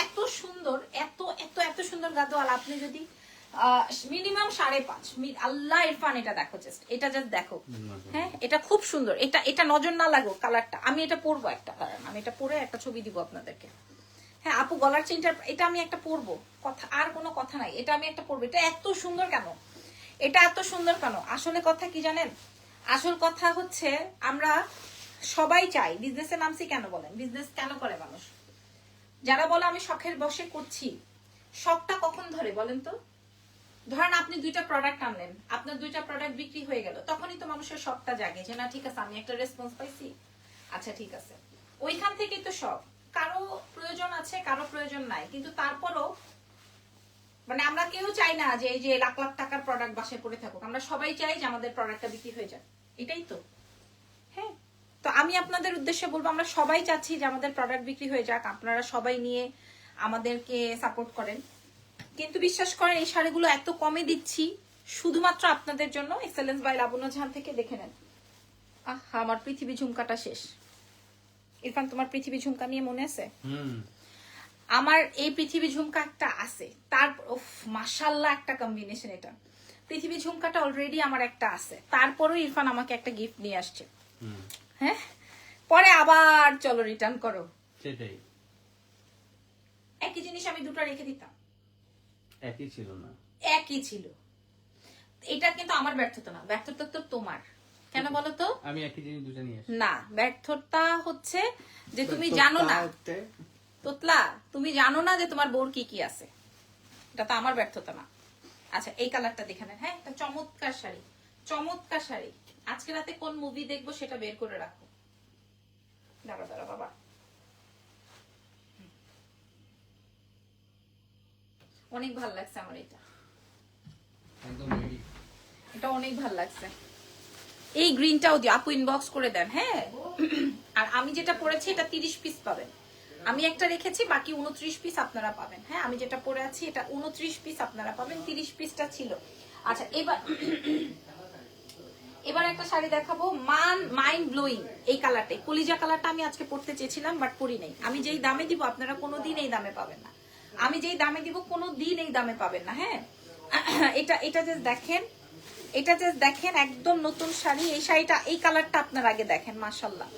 এত সুন্দর, এত এত এত সুন্দর গাদোয়াল। আপনি যদি মিনিমাম 5.5, আল্লাহ ইরফান এটা দেখো, জাস্ট এটা জাস্ট দেখো। হ্যাঁ এটা খুব সুন্দর, এটা নজর না লাগুক কালারটা। আমি এটা পরবো একটা কালার, আমি এটা পরে একটা ছবি দিব আপনাদেরকে। হ্যাঁ আপু গলার চেনটা এটা আমি একটা পরবো, কথা আর কোনো কথা নাই, এটা আমি একটা পরবো। এটা এত সুন্দর কেন, এটা এত সুন্দর কেন? আসলে কথা কি জানেন, আসল কথা হচ্ছে আমরা সবাই চাই বিজনেসে নামছি কেন বলেন, বিজনেস কেন করে মানুষ? যারা বলে আমি শখের বশে করছি, শখটা কখন ধরে বলেন তো? ধরেন আপনি 2টা প্রোডাক্ট আনলেন, আপনার 2টা প্রোডাক্ট বিক্রি হয়ে গেল, তখনই তো মানুষের শখটা জাগে যে না ঠিক আছে আমি একটা রেসপন্স পাইছি, আচ্ছা ঠিক আছে। ওইখান থেকেই তো শখ। কারো প্রয়োজন আছে, কারো প্রয়োজন নাই, কিন্তু তারপরও মানে আমরা কেউ চাই না যে এই যে লাখ লাখ টাকার প্রোডাক্ট বাসায় পড়ে থাকুক, আমরা সবাই চাই যে আমাদের প্রোডাক্টটা বিক্রি হয়ে যায়, এটাই তো। হ্যাঁ, তো আমি আপনাদের উদ্দেশ্যে বলবো আমরা সবাই চাচ্ছি যে আমাদের প্রোডাক্ট বিক্রি হয়ে যাক, আপনারা সবাই নিয়ে আমাদেরকে সাপোর্ট করেন। কিন্তু বিশ্বাস করেন এই শাড়িগুলো এত কমে দিচ্ছি শুধুমাত্র আপনাদের জন্য। এক্সেলেন্স বাই লাবণ্য জাহান থেকে দেখে নেন। আহা আমার পৃথিবী ঝুমকাটা শেষ। ইরফান তোমার পৃথিবী ঝুমকা নিয়ে মনে আছে? আমার এই পৃথিবী ঝুমকা একটা আছে, তার মাশাআল্লাহ একটা কম্বিনেশন। এটা পৃথিবী ঝুমকাটা অলরেডি আমার একটা আছে, তারপরও ইরফান আমাকে একটা গিফট নিয়ে আসছে। হ্যাঁ, পরে আবার চলো রিটার্ন করো, সেটাই। একই জিনিস আমি দুটো রেখে দিতাম, একই ছিল না, একই ছিল। এটা কিন্তু আমার ব্যর্থতা না, ব্যর্থতা তো তোমার। কেন বলো তো? আমি একই জিনিস দুটো নিয়ে আসি না, ব্যর্থতা হচ্ছে যে তুমি জানো না, তোতলা তুমি জানো না যে তোমার বোর কি কি আছে, এটা তো আমার ব্যর্থতা না। আচ্ছা এই কালারটা দেখে নেন। হ্যাঁ, একটা চমৎকার শাড়ি, চমৎকার শাড়ি। আজকে রাতে কোন মুভি দেখবো সেটা বের করে রাখো। দাঁড়া দাঁড়া বাবা, অনেক ভালো লাগছে আমার এটা, একদম রেডি। এটা অনেক ভালো লাগছে। এই গ্রিনটাও দিও আপু, ইনবক্স করে দেন। হ্যাঁ, আর আমি যেটা পরেছি এটা 30 পিস পাবেন, আমি একটা রেখেছি, বাকি 29 পিস আপনারা পাবেন। হ্যাঁ, আমি যেটা পরে আছি এটা 29 পিস আপনারা পাবেন, 30 পিসটা ছিল। আচ্ছা এবার একটা শাড়ি দেখাবো, মাইন্ড ব্লোয়িং। এই কালারটাই, কলিজা কালারটা আমি আজকে পরতে চেয়েছিলাম বাট পরি নাই। আমি যেই দামে দিব আপনারা কোনোদিন এই দামে পাবেন না, আমি যেই দামে দিব কোনোদিন এই দামে পাবেন না। হ্যাঁ, এটা জাস্ট দেখেন, এটা জাস্ট দেখেন, একদম নতুন শাড়ি। এই শাড়িটা, এই কালারটা আপনারা আগে দেখেন, মাশাআল্লাহ।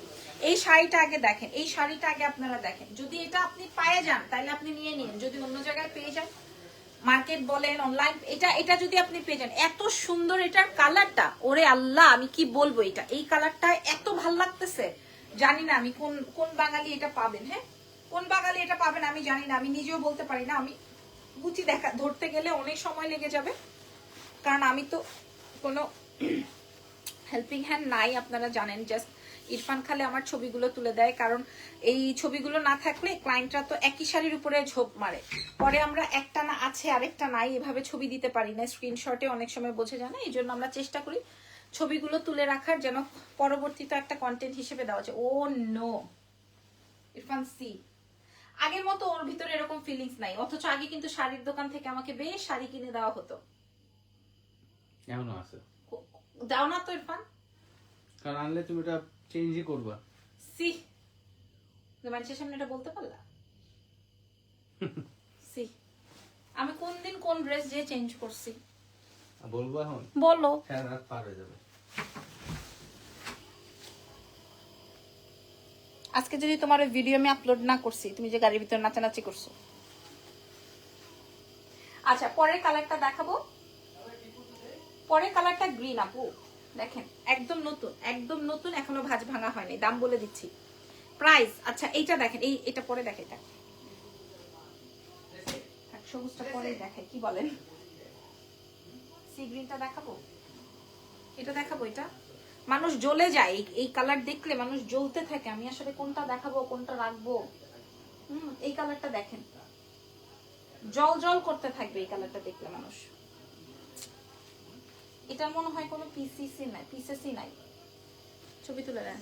এই শাড়িটা আগে দেখেন, এই শাড়িটা আগে আপনারা দেখেন। যদি এটা আপনি পেয়ে যান তাহলে আপনি নিয়ে নিন, যদি অন্য জায়গায় পেয়ে যান, মার্কেট বলেন অনলাইন, এটা যদি আপনি পেয়ে যান, এত সুন্দর এটার কালারটা, ওরে আল্লাহ আমি কি বলবো, এটা এই কালারটা এত ভাল লাগতেছে। জানি না আমি কোন বাঙালি এটা পাবেন। হ্যাঁ, কোন বাঙালি এটা পাবেন আমি জানি না, আমি নিজেও বলতে পারি না। আমি গুটি ধরতে গেলে অনেক সময় লেগে যাবে, কারণ আমি তো কোনো হেল্পিং হ্যান্ড নাই, আপনারা জানেন। জাস্ট ইরফান খালে আমার ছবিগুলো তুলে দেয়, কারণ এই ছবিগুলো না থাকলে ক্লায়েন্টরা তো একই শাড়ির উপরে ঝোপ মারে, পরে আমরা একটা না আছে আরেকটা নাই এভাবে ছবি দিতে পারি না, স্ক্রিনশটে অনেক সময় বোঝা যায় না। এই জন্য আমরা চেষ্টা করি ছবিগুলো তুলে রাখার, যেন পরবর্তীতে একটা কন্টেন্ট হিসেবে দেওয়া যায়। ও নো, ইরফান সি আগের মতো ওর ভিতরে এরকম ফিলিংস নাই, অথচ আগে কিন্তু শাড়ির দোকান থেকে আমাকে বেশ শাড়ি কিনে দেওয়া হতো। এমনও আছে, দাও না তো ইরফান, কারণ আনলে তুমি এটা চেঞ্জই করবা। সি মানুষের সামনে এটা বলতে পারলা? সি আমি কোন দিন কোন ড্রেস যে চেঞ্জ করছি বলবো এখন? বলো। সারা রাত পার হয়ে যাবে। আজকে যদি তোমার ওই ভিডিও আমি আপলোড না করছি, তুমি যে গাড়ির ভিতর নাচানাচি করছো। আচ্ছা পরের কালারটা দেখাবো, পরের কালারটা গ্রিন আপু, দেখেন একদম নতুন, একদম নতুন, এখনো ভাঁজ ভাঙা হয়নি, দাম বলে দিচ্ছি, প্রাইস। আচ্ছা এইটা দেখেন, এটা পরে দেখে, এটা সবুজটা পরে দেখাই, কি বলেন? সি গ্রিনটা দেখাবো, এটা দেখাবো, এটা মানুষ জ্বলে যায় এই কালার দেখলে, মানুষ জ্বলতে থাকে। আমি আসলে কোনটা দেখাবো কোনটা রাখবো। এই কালারটা দেখেন, জল জল করতে থাকবে এই কালারটা দেখলে মানুষ। এটার মনে হয় কোনো পিসিসি নাই, ছবি তুলে নেন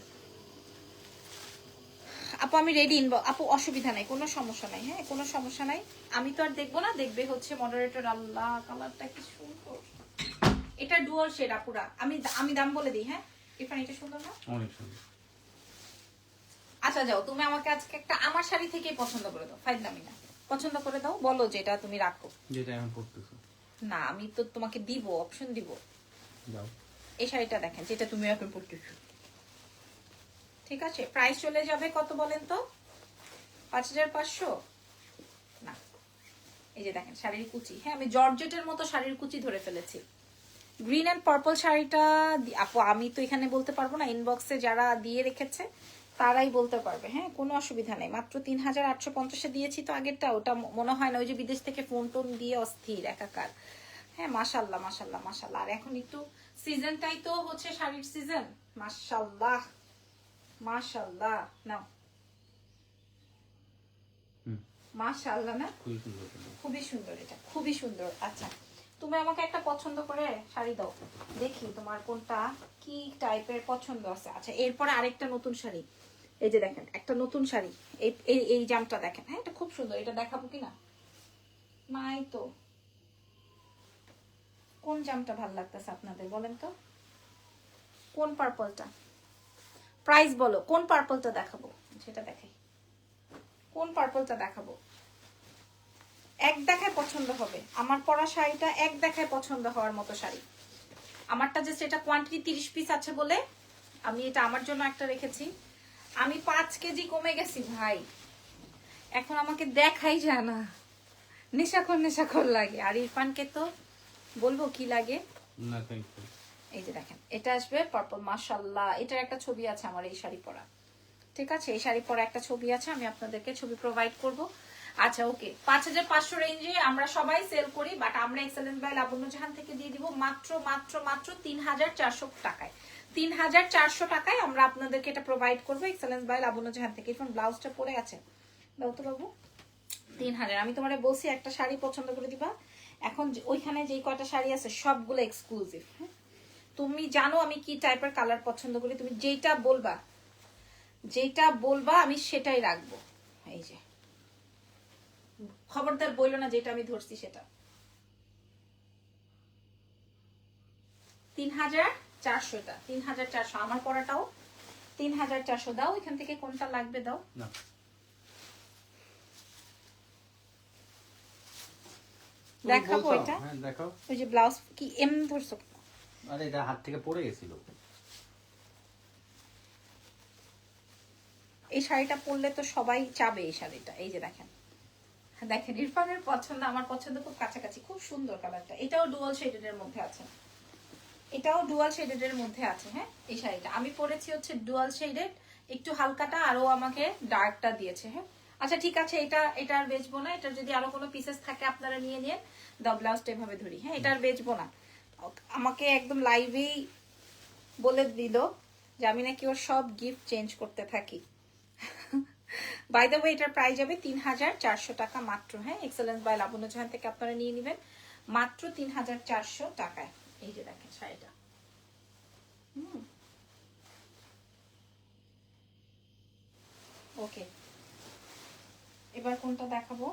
আপু। আমি রেডি, আপু অসুবিধা নাই, কোনো সমস্যা নাই। হ্যাঁ, কোনো সমস্যা নাই, আমি তো আর দেখবো না, দেখবে হচ্ছে মডারেটর। আল্লাহ কালারটা কি সুন্দর, এটা ডুয়াল শেড আপুরা। আমি দাম বলে দিই। হ্যাঁ ইরফান, এটা সুন্দর না? অনেক সুন্দর। আচ্ছা যাও, তুমি আমাকে আজকে একটা আমার শাড়ি থেকেই পছন্দ করে দাও, ফাইজলামি না, পছন্দ করে দাও, বলো যেটা তুমি রাখো। যেটা এখন পড়তেছো না, আমি তো তোমাকে দিব, অপশন দিব। দাও। এই শাড়িটা দেখেন, যেটা তুমি এখন পড়তেছো, ঠিক আছে? প্রাইস চলে যাবে কত বলেন তো? 5500। এই যে দেখেন শাড়ির কুচি, হ্যাঁ আমি জর্জেটের মতো শাড়ির কুচি ধরে ফেলেছি। গ্রিন অ্যান্ড পার্পল শাড়িটা আপু আমি তো এখানে বলতে পারবো না, ইনবক্সে যারা দিয়ে রেখেছে তারাই বলতে পারবে, হ্যাঁ কোনো অসুবিধা নেই। মাত্র 3850-এ দিয়েছি তো আগেরটা, ওটা মনে হয় না ওই যে বিদেশ থেকে ফোন টোন দিয়ে অস্থির একাকার। হ্যাঁ মাশাল্লাহ মাশাল্লাহ মাশাল্লাহ। আর এখন একটু সিজনটাই তো হচ্ছে শাড়ির সিজন। মাশাল্লাহ মাশাল্লাহ, নাও মাশাআল্লাহ না, খুবই সুন্দর, এটা খুবই সুন্দর। আচ্ছা তুমি আমাকে একটা পছন্দ করে শাড়ি দাও, দেখি তোমার কোনটা কি টাইপের পছন্দ আছে। আচ্ছা এরপরে আরেকটা নতুন শাড়ি, এই যে দেখেন একটা নতুন শাড়ি, এই এই এই জামটা দেখেন, হ্যাঁ এটা খুব সুন্দর, এটা দেখাবো কিনা নাই তো। কোন জামটা ভালো লাগতেছে আপনাদের বলেন তো, কোন পার্পলটা, প্রাইস বলো কোন পার্পলটা দেখাবো, সেটা দেখাই, কোন পার্পলটা দেখাবো। এক দেখায় পছন্দ হবে, আমার পরা শাড়িটা এক দেখায় পছন্দ হওয়ার মতো শাড়ি। আমারটা যে সেটা কোয়ান্টিটি 30 পিস আছে বলে আমি এটা আমার জন্য একটা রেখেছি। আমি 5 কেজি কমে গেছি ভাই, এখন আমাকে দেখাই যায় না, নেশাখোর লাগে। আর ইরফানকে তো বলবো কি লাগে না থ্যাংক ইউ। এই যে দেখেন এটা আসবে পার্পল, মাশাআল্লাহ এটার একটা ছবি আছে আমার এই শাড়ি পরা, ঠিক আছে এই শাড়ি পরা একটা ছবি আছে, আমি আপনাদেরকে ছবি প্রোভাইড করব। আচ্ছা ওকে, 5500 রেঞ্জে আমরা সবাই সেল করি, বাট আমরা এক্সেলেন্স বাই লাবণ্য জাহান থেকে দিয়ে দিব মাত্র মাত্র মাত্র 3400 টাকায়। 3400 টাকায় আমরা আপনাদেরকে এটা প্রোভাইড করবো এক্সেলেন্স বাই লাবণ্য জাহান থেকে। এখন ব্লাউজটা পরে আছে দাও তো বাবু, 3000। আমি তোমারে বলছি একটা শাড়ি পছন্দ করে দিবা, এখন ওইখানে যেই কয়টা শাড়ি আছে সবগুলো এক্সক্লুসিভ। হ্যাঁ তুমি জানো আমি কি টাইপের কালার পছন্দ করি, তুমি যেটা বলবা আমি সেটাই রাখবো। এই যে খবরদার বললো না যেটা আমি ধরছি সেটা। 3400, এটা 3400 আমার পরাটাও 3400। দাও এখান থেকে কোনটা লাগবে দাও না দেখাবো এটা। হ্যাঁ দেখাও। ওই যে ব্লাউজ কি এম ধরছো, আরে এটা হাত থেকে পড়ে গেছিল। এই শাড়িটা পরলে তো সবাই চাবে এই শাড়িটা। এই যে দেখেন, দেখেন ইরফানের পছন্দ আমার পছন্দ খুব কাছাকাছি, খুব সুন্দর কালারটা। এটাও ডুয়াল শেডেড এর মধ্যে আছে, এটাও ডুয়াল শেডেড এর মধ্যে আছে। হ্যাঁ এই শাড়িটা আমি পরেছি হচ্ছে ডুয়াল শেডেড, একটু হালকাটা আরো আমাকে ডার্কটা দিয়েছে। হ্যাঁ আচ্ছা ঠিক আছে, এটা আর বেচবো না, এটা যদি আরো কোনো পিসেস থাকে আপনারা নিয়ে নিন। দাও ব্লাউজটা এভাবে ধরি, হ্যাঁ এটা আর বেচবো না। আমাকে একদম লাইভেই বলে দিল যে আমি নাকি ওর সব গিফট চেঞ্জ করতে থাকি। বাই দ্য ওয়ে এটার প্রাইস যাবে 3400 টাকা মাত্র। হ্যাঁ এক্সেলেন্স বাই লাবণ্য জাহান থেকে আপনারা নিয়ে নেবেন মাত্র 3400 টাকায়। এই যে দেখেন শাড়িটা, ওকে এবার কোনটা দেখাবো,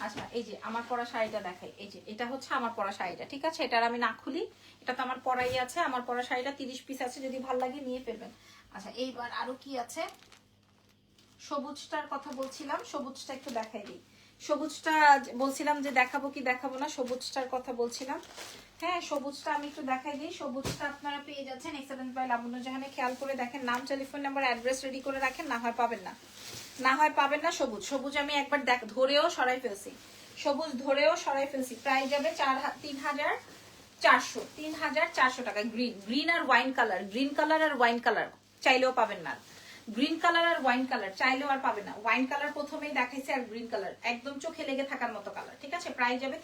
আচ্ছা এই যে আমার পরা শাড়িটা দেখাই। এই যে এটা হচ্ছে আমার পরা শাড়িটা, ঠিক আছে এটার আমি না খুলি, এটা তো আমার পরাই আছে। আমার পরা শাড়িটা 30 পিস আছে, যদি ভালো লাগে নিয়ে ফেলবেন। আচ্ছা এইবার আরো কি আছে, সবুজটার কথা বলছিলাম, সবুজটা একটু দেখাই দিই। সবুজটা বলছিলাম যে দেখাবো কি দেখাবো না, সবুজটার কথা বলছিলাম। হ্যাঁ সবুজটা আমি একটু দেখাই দিই। সবুজটা আপনারা পেয়ে যাচ্ছেন এক্সেলেন্স বাই লাবণ্য জাহানে, খেয়াল করে দেখেন, নাম টেলিফোন নাম্বার অ্যাড্রেস রেডি করে রাখেন, না হয় পাবেন না, না হয় পাবেন না। সবুজ সবুজ আমি একবার ধরেও সরাই ফেলছি, সবুজ ধরেও সরাই ফেলছি। প্রাইস যাবে 3400 টাকা। গ্রিন, গ্রিন আর ওয়াইন কালার, গ্রিন কালার আর ওয়াইন কালার চাইলেও পাবেন না, গ্রিন কালার আর ওয়াইন কালার চাইলেও আর পাবেন না। ওয়াইন কালার প্রথমেই দেখাইছে, আর গ্রিন কালার একদম চোখে লেগে থাকার মতো কালার, ঠিক আছে প্রাইস যাবে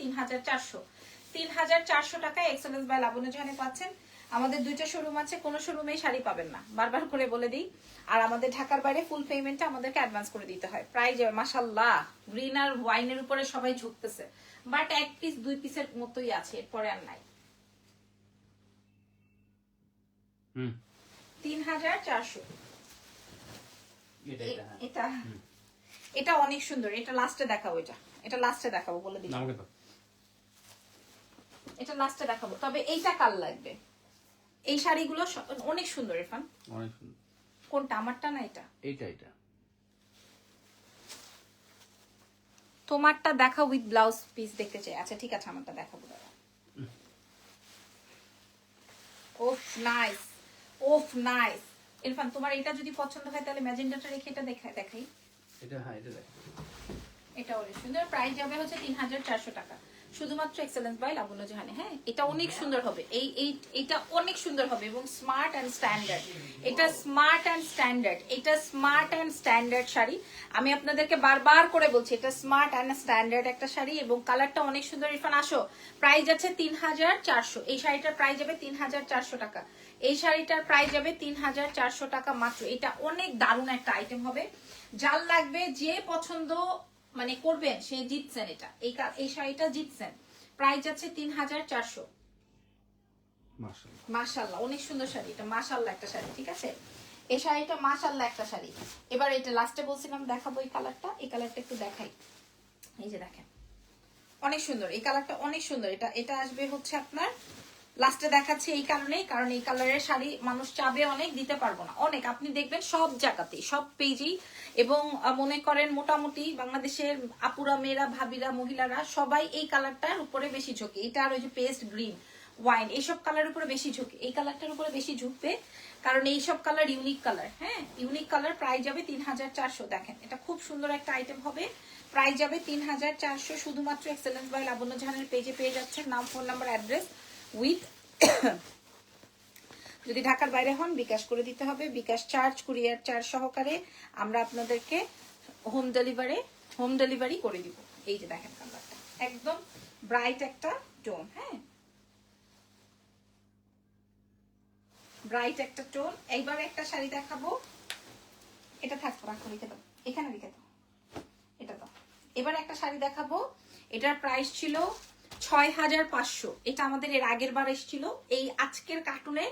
3400 টাকায় এক্সেলেন্স বাই লাবণ্য জাহানে পাচ্ছেন। আমাদের দুইটা শোরুম আছে, কোনো শোরুমেই শাড়ি পাবেন না, বারবার করে বলে দিই। আর আমাদের ঢাকার বাইরে ফুল পেমেন্টটা আমাদেরকে অ্যাডভান্স করে দিতে হয়। প্রাইস যাবে মাশাআল্লাহ, গ্রিন আর ওয়াইনের উপরে সবাই ঝুঁকতেছে, বাট এক পিস দুই পিসের মতোই আছে, এরপরে আর নাই। 3400 এটা, এটা অনেক সুন্দর। এটা লাস্টে দেখাবো, এটা লাস্টে দেখাবো বলে দিই, এটা লাস্টে দেখাবো। তবে এইটা কাল লাগবে, এই শাড়িগুলো অনেক সুন্দর। ইরফান অনেক সুন্দর। কোনটা, আমারটা না এটা? এটা তোমারটা দেখা উইথ ব্লাউজ পিস দেখতে চাই। আচ্ছা ঠিক আছে আমারটা দেখাবো দাদা। ওফ নাইস, ওফ নাইস, ইরফান তোমার এটা যদি পছন্দ হয় তাহলে ম্যাজেন্ডাটা রেখে এটা দেখাই। এটা হ্যাঁ এটা দেখ, এটা অনেক সুন্দর, প্রাইস যাবে হচ্ছে 3400 টাকা, শুধুমাত্র এক্সেলেন্স বাই লাবণ্য জাহানে। হ্যাঁ, এটা অনেক সুন্দর হবে, এটা অনেক সুন্দর হবে এবং স্মার্ট অ্যান্ড স্ট্যান্ডার্ড। এটা স্মার্ট অ্যান্ড স্ট্যান্ডার্ড, এটা স্মার্ট অ্যান্ড স্ট্যান্ডার্ড শাড়ি। আমি আপনাদেরকে বারবার করে বলছি এটা স্মার্ট অ্যান্ড স্ট্যান্ডার্ড একটা শাড়ি এবং কালারটা অনেক সুন্দর। ইরফান আসো, প্রাইস আছে 3400। এই শাড়িটার প্রাইস যাবে 3400 টাকা। এই শাড়িটার প্রাইস যাবে 3400 টাকা মাত্র। এটা অনেক দারুণ একটা আইটেম হবে, যার লাগবে যে পছন্দ মানে করবেন সে জিতছেন। এটা এই শাড়িটা জিতছেন। প্রাইস যাচ্ছে 3400। মাশাআল্লাহ মাশাআল্লাহ অনেক সুন্দর শাড়ি, এটা মাশাআল্লাহ একটা শাড়ি, ঠিক আছে। এই শাড়িটা মাশাআল্লাহ একটা শাড়ি। এবার এটা লাস্টে বলছিলাম দেখাবো এই কালারটা, এই কালারটা একটু দেখাই। এই যে দেখেন অনেক সুন্দর এই কালারটা, অনেক সুন্দর। এটা আসবে হচ্ছে আপনার লাস্টে দেখাচ্ছি এই কারণেই, কারণ এই কালারের শাড়ি মানুষ চাবে অনেক, দিতে পারবো না অনেক। আপনি দেখবেন সব জায়গাতেই সব পেজেই, এবং মনে করেন মোটামুটি বাংলাদেশের আপুরা, মেয়েরা, ভাবিরা, মহিলারা সবাই এই কালারটার উপরে বেশি ঝোঁকে। এটা আর ওই যে পেস্ট গ্রিন, ওয়াইন, এইসব কালারের উপরে বেশি ঝুঁকে, এই কালারটার উপরে বেশি ঝুঁকবে, কারণ এইসব কালার ইউনিক কালার। হ্যাঁ, ইউনিক কালার। প্রাইস যাবে 3400। দেখেন এটা খুব সুন্দর একটা আইটেম হবে, প্রাইস যাবে 3400 শুধুমাত্র এক্সেলেন্স বাই লাবণ্য জাহানের পেজে পেয়ে যাচ্ছেন। নাম, ফোন নাম্বার, অ্যাড্রেস উইথ যদি ঢাকার বাইরে হন বিকাশ করে দিতে হবে, বিকাশ চার্জ, কুরিয়ার চার্জ সহকারে আমরা আপনাদেরকে হোম ডেলিভারি করে দিব। এই যে দেখেন কালারটা একদম ব্রাইট একটা টোন। হ্যাঁ, ব্রাইট একটা টোন। এইবার একটা শাড়ি দেখাবো, এটা থাকতো, রাখো, রেখে দাও, এখানে রেখে দাও, এটা দাও। এবার একটা শাড়ি দেখাবো, এটার প্রাইস ছিল 6500। এটা আমাদের এর আগের বার এসেছিল। এই আজকের কার্টুনে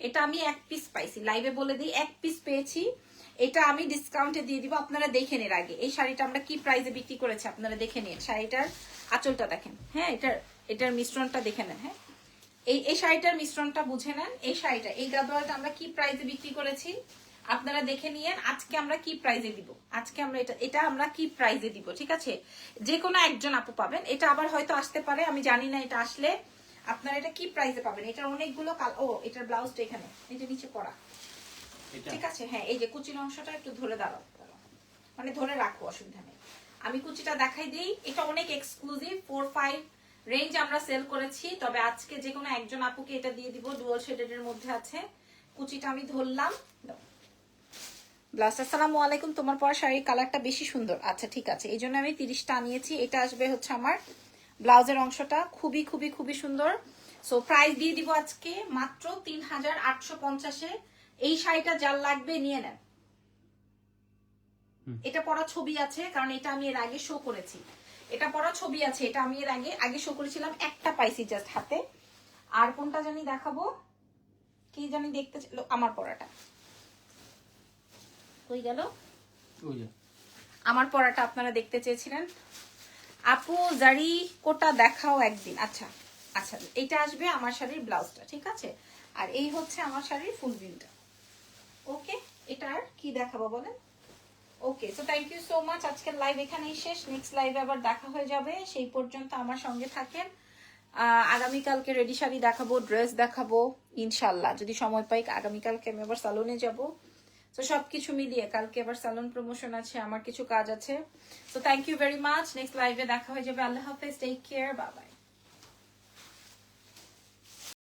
এটা আমি এক পিস পাইছি, লাইভে বলে দিই এক পিস পেয়েছি। এটা আমি ডিসকাউন্টে দিয়ে দিব, আপনারা দেখে নিন আগে এই শাড়িটা আমরা কি প্রাইসে বিক্রি করেছি, আপনারা দেখে নিন। শাড়িটার আঁচলটা দেখেন, হ্যাঁ, এটার মিশ্রণটা দেখে নেন। হ্যাঁ, এই শাড়িটার মিশ্রণটা বুঝে নেন। এই শাড়িটা, এই গাদোয়ালটা আমরা কি প্রাইসে বিক্রি করেছি আপনারা দেখে নিয়েন। আজকে আমরা কি প্রাইসে দিব, আজকে আমরা এটা আমরা কি প্রাইসে দিব, ঠিক আছে। যে কোনো একজন আপু পাবেন, এটা আবার হয়তো আসতে পারে, আমি জানি না। এটা আসলে আপনারা এটা কি প্রাইসে পাবেন। এটার অনেকগুলো ও এটার ব্লাউজটা এখানে, এটা নিচে পড়া, ঠিক আছে। হ্যাঁ, এই যে কুচির অংশটা একটু ধরে দাঁড়াও, মানে ধরে রাখো, অসুবিধা নেই। আমি কুচিটা দেখাই দিই। এটা অনেক এক্সক্লুসিভ, 4-5 রেঞ্জ আমরা সেল করেছি, তবে আজকে যে কোনো একজন আপুকে এটা দিয়ে দিব। ডুয়াল শেডেড এর মধ্যে আছে। কুচিটা আমি ধরলাম। ব্লাউজ, আসসালামু আলাইকুম, তোমার পরা শাড়ির কালারটা বেশি সুন্দর। আচ্ছা ঠিক আছে, এই জন্য আমি 30টা আনিয়েছি। এটা আসবে হচ্ছে আমার ব্লাউজের অংশটা, খুবই খুবই খুবই সুন্দর। সো প্রাইস দিয়ে দিব আজকে মাত্র 3850-এ। এই শাড়িটা যার লাগবে নিয়ে নেন। এটা পরা ছবি আছে, কারণ এটা আমি এর আগে শো করেছি। এটা পরা ছবি আছে, এটা আমি এর আগে শো করেছিলাম, একটা পাইছি জাস্ট হাতে। আর কোনটা জানি দেখাবো, কি জানি দেখতে আমার পরাটা কই গেল, আমার পরাটা আপনারা দেখতে চেয়েছিলেন। আপু জারি কোটা দেখাও একদিন। আচ্ছা আচ্ছা, এটা আসবে আমার শাড়ির ব্লাউজটা, ঠিক আছে। আর এই হচ্ছে আমার শাড়ির ফুল ভিউটা। ওকে, এটার কি দেখাবো বলেন। Okay, so thank you so much. আজকের লাইভ এখানেই শেষ, নেক্সট লাইভে আবার দেখা হয়ে যাবে। সেই পর্যন্ত আমার সঙ্গে থাকেন। আগামীকালকে রেডি শাড়ি দেখাবো, ড্রেস দেখাবো ইনশাল্লাহ, যদি সময় পাই। আগামীকালকে আমি আবার সালনে যাব। তো সবকিছু মিলিয়ে কালকে আবার সালন প্রমোশন আছে, আমার কিছু কাজ আছে। So thank you very much. Next লাইভে দেখা হয়ে যাবে। আল্লাহ হাফেজ, টেক কেয়ার, বাই বাই।